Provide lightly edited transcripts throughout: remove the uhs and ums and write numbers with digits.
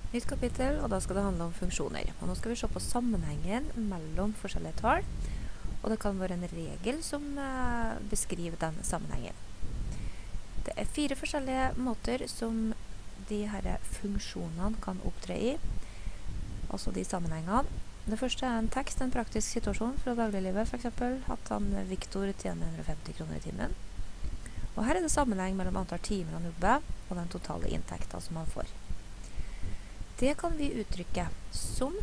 Nytt kapittel, og da skal det handle om funksjoner. Og nå skal vi se på sammenhengen mellom forskjellige tall, og det kan være en regel som beskriver den sammenhengen. Det er 4 forskjellige måter som de her funksjonene kan opptre i, altså de sammenhengene. Det første er en tekst, en praktisk situasjon fra dagliglivet, for eksempel at Victor tjener 150 kroner i timen. Og her er det sammenheng mellom antall timer han jobber og den totale inntekten som han får. Det kan vi uttrykke som,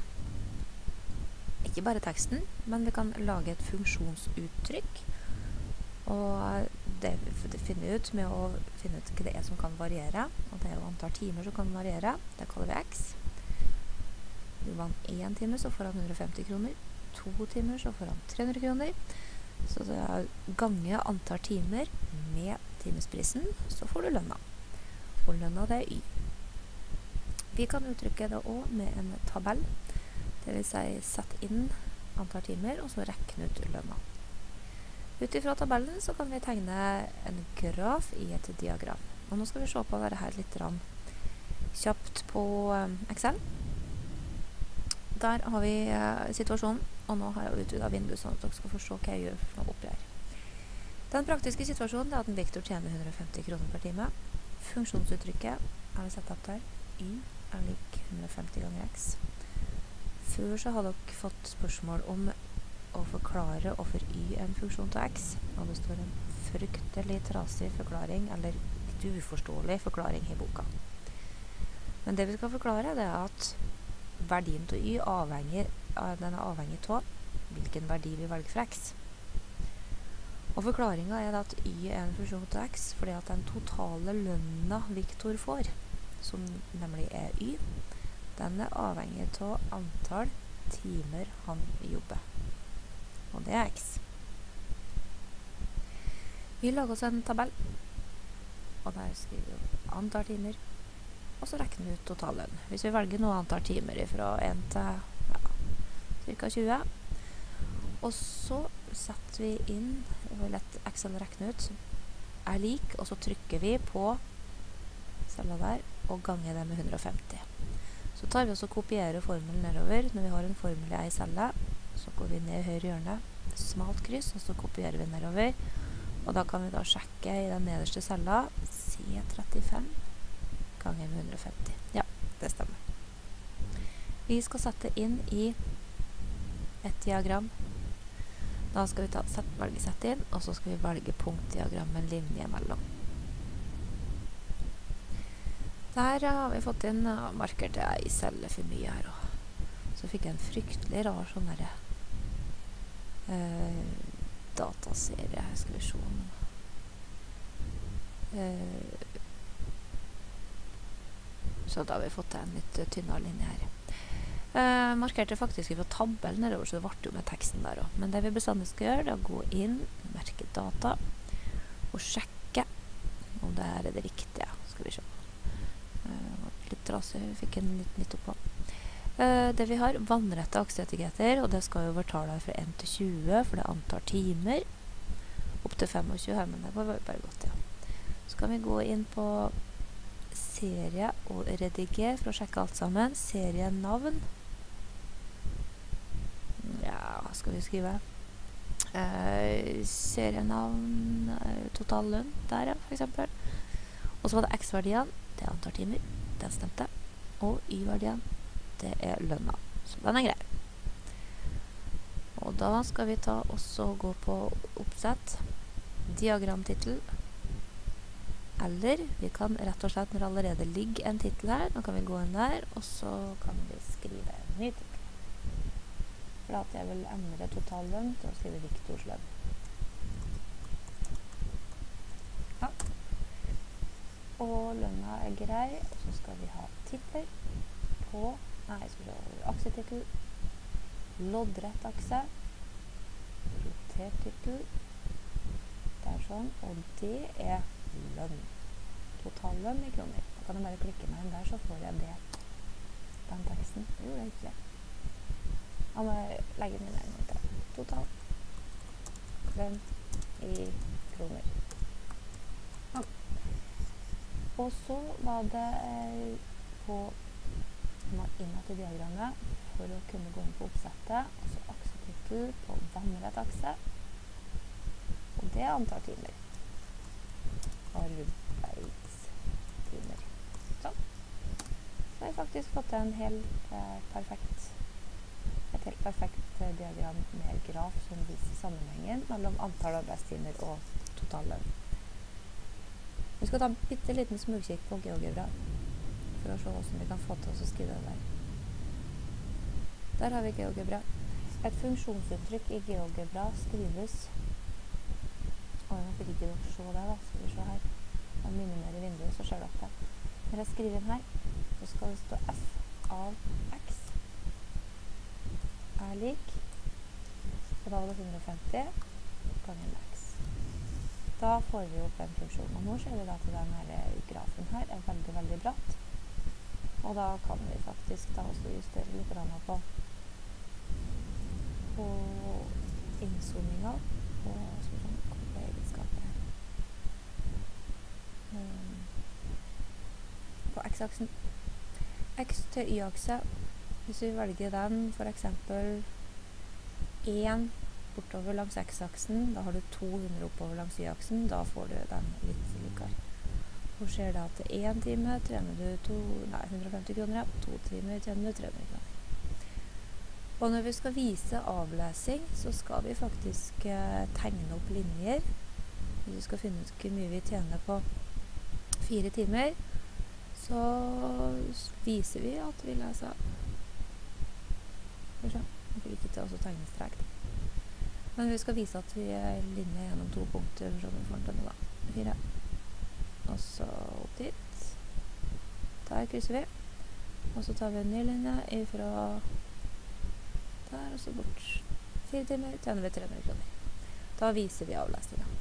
ikke bare teksten, men vi kan lage et funksjonsuttrykk, og det finner vi ut med å finne ut hva det er som kan variere, og det er jo antall timer som kan variere, det kaller vi x. Jobber han 1 time, så får han 150 kroner, 2 timer, så får han 300 kroner, så det er gange antall timer med timesprisen, så får du lønna. Og lønna det er y. Vi kan uttrykke det også med en tabell, det vil si sette inn antall timer, og så regne ut lønna. Utifra tabellen så kan vi tegne en graf i et diagram. Og nå skal vi se på dette her litt kjapt på Excel. Der har vi situasjonen, og nå har jeg utvidet vinduet sånn at dere skal forstå hva jeg gjør for noe oppi her. Den praktiske situasjonen er at en Victor tjener 150 kroner per time. Funksjonsuttrykket har vi sett opp der. Y er lik 150 ganger x. Før så har dere fått spørsmål om å forklare hvorfor y er en funksjon til x, og det står en fryktelig trasig forklaring, eller litt uforståelig forklaring i boka. Men det vi skal forklare det er at verdien til y den er avhengig av hvilken verdi vi velger for x. Og forklaringen er at y er en funksjon til x, fordi at den totale lønna Victor får, som nemlig er y, den er avhengig av antall timer han jobber. Og det er x. Vi lager oss en tabell, og der skriver vi antall timer, og så regner vi ut totallønn. Hvis vi velger noe antall timer fra 1 til ca. 20, og så setter vi inn, det var lett Excel regne ut, er lik, og så trykker vi på cella der, og ganger det med 150. Så tar vi også og kopierer formelen nedover. Når vi har en formel i en celle, så går vi ned i høyre hjørne, smalt kryss, og så kopierer vi nedover. Og da kan vi da sjekke i den nederste cella, C35 ganger med 150. Ja, det stemmer. Vi skal sette inn i et diagram. Da skal vi velge sette inn, og så skal vi velge punktdiagram med en linje mellom. Der har vi fått inn marker til ei celle for mye her, og så fikk jeg en fryktelig rar sånn der dataserie, skal vi se så da har vi fått til en litt tynnere linje her. Markerte faktisk på tabellen nedover, så det ble jo med teksten der også. Men det vi bestandig skal gjøre, det er å gå inn, merke data, og sjekke om det her er det riktige. Skal vi se. Litt trasig, vi fikk en litt midt oppå. Det vi har, vannrette akseetiketter, og det skal jo være tallet fra 1 til 20, for det er antall timer, opp til 25 her, men det var bare godt, ja. Så kan vi gå inn på serie og rediger for å sjekke alt sammen. Serienavn. Ja, hva skal vi skrive? Serienavn, totallønn, der ja, for eksempel. Og så var det x-verdien, det er antall timer, den stemte. Og y-verdien, det er lønna. Så den er grei. Og da skal vi ta også gå på oppsett, diagramtitel, eller vi kan rett og slett, når det allerede ligger en titel her, nå kan vi gå inn der, og så kan vi skrive en ny titel. For at jeg vil endre totallønn til å skrive Victors lønn. Ja. Og lønna er grei, og så skal vi ha titler på, skal vi ha aksetitel, loddrett akse, rotert titel, det er sånn, og det er lønn. Totallønn i kroner. Da kan jeg bare klikke meg inn der, så får jeg det. Den teksten. Jo, det er ikke det. Da må jeg legge den inn en gang til. Totallønn i kroner. Ja. Og så var det på innad i diagrammet for å kunne gå inn på oppsettet, altså aksetittel på vannrett akse, og det er antall timer. Arbeidstimer. Sånn. Så har vi faktisk fått til et helt perfekt diagram med graf som viser sammenhengen mellom antall arbeidstimer og totallønn. Vi skal ta en bitteliten smugkikk på GeoGebra for å se hvordan vi kan få til oss å skrive det der. Der har vi GeoGebra. Et funksjonsuttrykk i GeoGebra skrives. Nå fikk ikke dere se det da, skal vi se her. Jeg minimerer vinduet, så ser dere det. Når jeg skriver inn her, så skal det stå f av x er lik, og da var det 150 ganger x. Da får vi opp en funksjon, og nå ser vi da at denne grafen her er veldig, veldig bratt. Og da kan vi faktisk da også justere litt på innzoominga på egenskaper på x-aksen. X til y-akse, hvis vi velger den for eksempel 1 bortover langs x-aksen, da har du 200 oppover langs y-aksen, da får du den litt likere. Hvor ser det at 1 time tjener du 150 kroner, 2 timer tjener du 300 kroner. Og når vi skal vise avlesing, så skal vi faktisk tegne opp linjer. Hvis vi skal finne ut hvor mye vi tjener på 4 timer, så viser vi at vi leser. Skal vi se, jeg fikk ikke til å tegne strek. Men vi skal vise at vi er linje gjennom 2 punkter, så vi får den da. 4. Og så opp dit. Der krysser vi. Og så tar vi en ny linje ifra der, og så bort. 4 timer tjener vi 300 kroner. Da viser vi avlesningen.